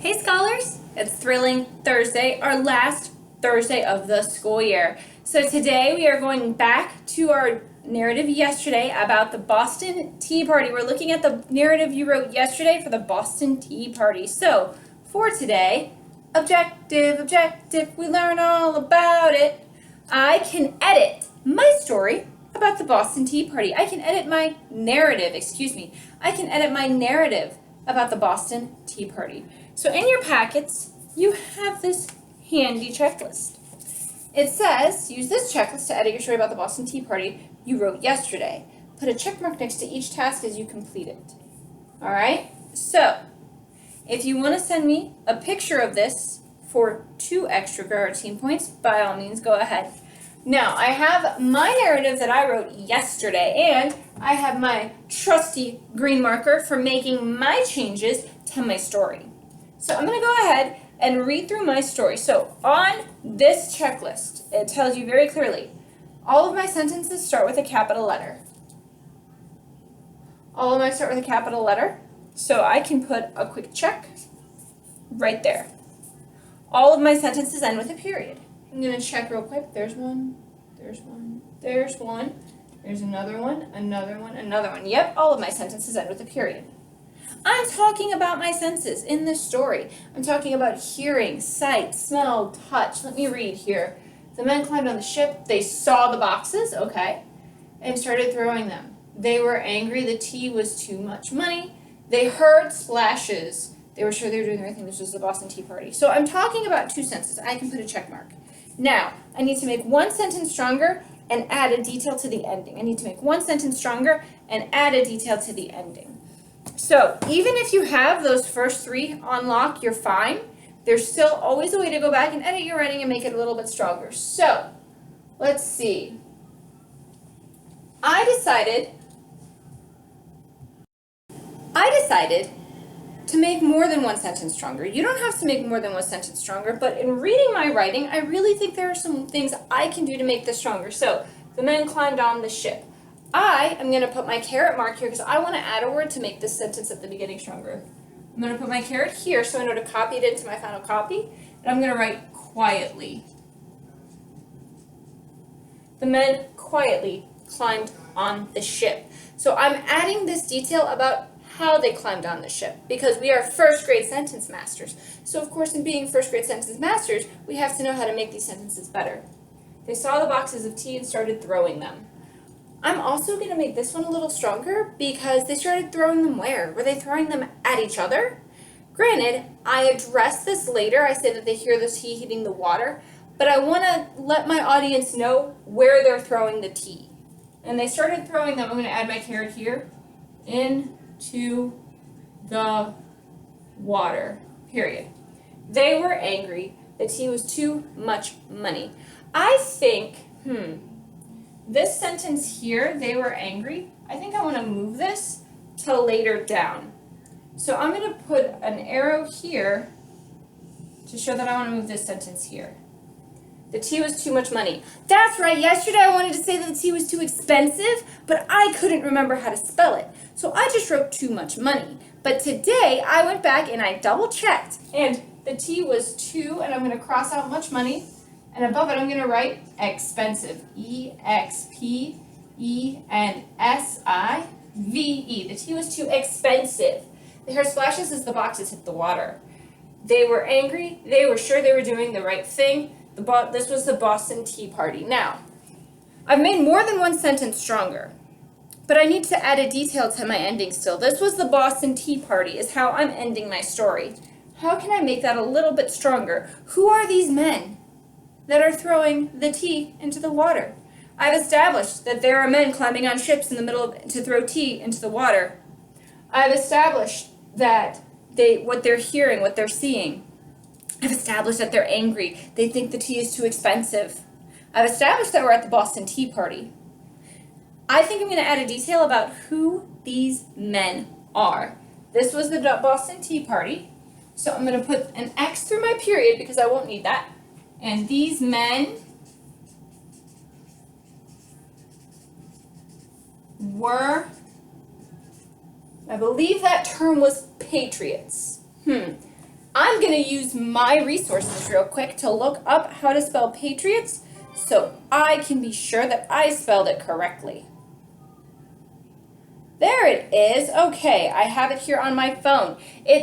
Hey scholars, it's Thrilling Thursday, our last Thursday of the school year. So today we are going back to our narrative yesterday about the Boston Tea Party. We're looking at the narrative you wrote yesterday for the Boston Tea Party. So for today, objective, we learn all about it. I can edit my story about the Boston Tea Party. I can edit my narrative, I can edit my narrative about the Boston Tea Party. So in your packets, you have this handy checklist. It says, use this checklist to edit your story about the Boston Tea Party you wrote yesterday. Put a check mark next to each task as you complete it. All right? So, if you want to send me a picture of this for 2 extra Guerrero team points, by all means, go ahead. Now, I have my narrative that I wrote yesterday, and I have my trusty green marker for making my changes to my story. So I'm going to go ahead and read through my story. So on this checklist, it tells you very clearly, all of my sentences start with a capital letter. All of mine start with a capital letter, so I can put a quick check right there. All of my sentences end with a period. I'm going to check real quick. There's one, there's one, there's one, there's another one, another one, another one. Yep, all of my sentences end with a period. I'm talking about my senses in this story. I'm talking about hearing, sight, smell, touch. Let me read here. The men climbed on the ship. They saw the boxes, okay, and started throwing them. They were angry. The tea was too much money. They heard splashes. They were sure they were doing the right thing. This was the Boston Tea Party. So I'm talking about 2 sentences. I can put a check mark. Now, I need to make one sentence stronger and add a detail to the ending. I need to make one sentence stronger and add a detail to the ending. So even if you have those first 3 on lock, you're fine. There's still always a way to go back and edit your writing and make it a little bit stronger. So let's see. I decided to make more than one sentence stronger. You don't have to make more than one sentence stronger, but in reading my writing, I really think there are some things I can do to make this stronger. So the men climbed on the ship. I am going to put my caret mark here because I want to add a word to make this sentence at the beginning stronger. I'm going to put my caret here so I know to copy it into my final copy, and I'm going to write quietly. The men quietly climbed on the ship. So I'm adding this detail about how they climbed on the ship because we are first grade sentence masters. So of course, in being first grade sentence masters, we have to know how to make these sentences better. They saw the boxes of tea and started throwing them. I'm also going to make this one a little stronger because they started throwing them where? Were they throwing them at each other? Granted, I address this later. I say that they hear the tea hitting the water, but I want to let my audience know where they're throwing the tea. And they started throwing them. I'm going to add my caret here into the water, period. They were angry. The tea was too much money. I think, this sentence here, they were angry, I think I want to move this to later down. So I'm going to put an arrow here to show that I want to move this sentence here. The tea was too much money. That's right, yesterday I wanted to say that the tea was too expensive, but I couldn't remember how to spell it. So I just wrote too much money. But today I went back and I double checked, and the tea was too, and I'm going to cross out much money. And above it, I'm going to write expensive, E-X-P-E-N-S-I-V-E. The tea was too expensive. The hair splashes as the boxes hit the water. They were angry. They were sure they were doing the right thing. This was the Boston Tea Party. Now, I've made more than one sentence stronger, but I need to add a detail to my ending still. This was the Boston Tea Party is how I'm ending my story. How can I make that a little bit stronger? Who are these men that are throwing the tea into the water? I've established that there are men climbing on ships in the middle to throw tea into the water. I've established that what they're hearing, what they're seeing. I've established that they're angry. They think the tea is too expensive. I've established that we're at the Boston Tea Party. I think I'm going to add a detail about who these men are. This was the Boston Tea Party. So I'm going to put an X through my period because I won't need that. And these men were, I believe that term was patriots. I'm going to use my resources real quick to look up how to spell Patriots so I can be sure that I spelled it correctly. There it is. Okay, I have it here on my phone.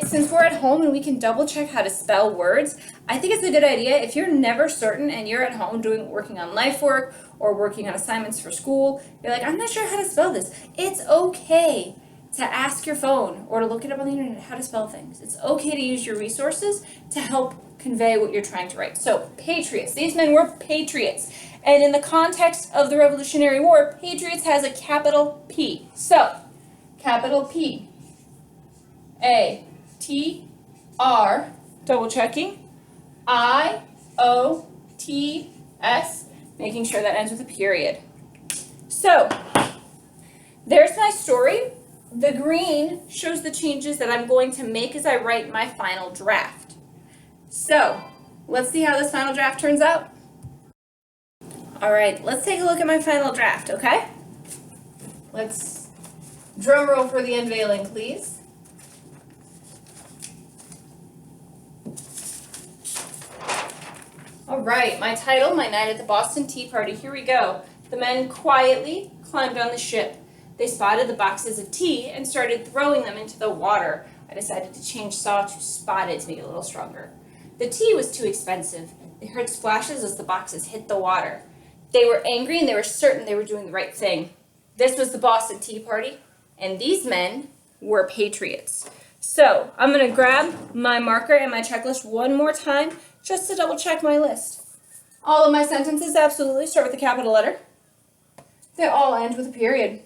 Since we're at home and we can double check how to spell words, I think it's a good idea if you're never certain and you're at home working on life work or working on assignments for school, you're like, I'm not sure how to spell this. It's okay to ask your phone or to look it up on the internet how to spell things. It's okay to use your resources to help convey what you're trying to write. So, patriots. These men were patriots. And in the context of the Revolutionary War, patriots has a capital P. So, capital P, A, T, R, double checking, I, O, T, S, making sure that ends with a period. So, there's my story. The green shows the changes that I'm going to make as I write my final draft. So, let's see how this final draft turns out. All right, let's take a look at my final draft, okay? Let's drum roll for the unveiling, please. All right, my title, My Night at the Boston Tea Party. Here we go. The men quietly climbed on the ship. They spotted the boxes of tea and started throwing them into the water. I decided to change saw to spotted to make it a little stronger. The tea was too expensive. They heard splashes as the boxes hit the water. They were angry and they were certain they were doing the right thing. This was the Boston Tea Party, and these men were patriots. So I'm going to grab my marker and my checklist one more time just to double check my list. All of my sentences absolutely start with a capital letter. They all end with a period.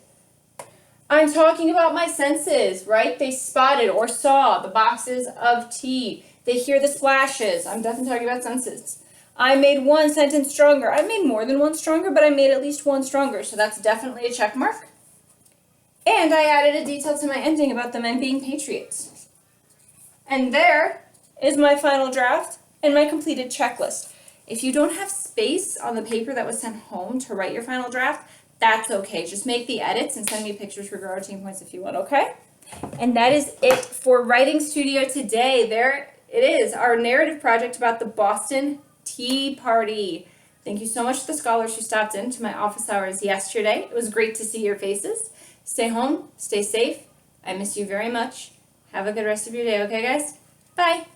I'm talking about my senses, right? They spotted or saw the boxes of tea. They hear the splashes. I'm definitely talking about senses. I made one sentence stronger. I made more than one stronger, but I made at least one stronger, so that's definitely a check mark. And I added a detail to my ending about the men being patriots. And there is my final draft and my completed checklist. If you don't have space on the paper that was sent home to write your final draft, that's okay. Just make the edits and send me pictures for Grow Team Points if you want, okay? And that is it for Writing Studio today. There it is, our narrative project about the Boston Tea Party. Thank you so much to the scholars who stopped in to my office hours yesterday. It was great to see your faces. Stay home, stay safe. I miss you very much. Have a good rest of your day, okay, guys? Bye.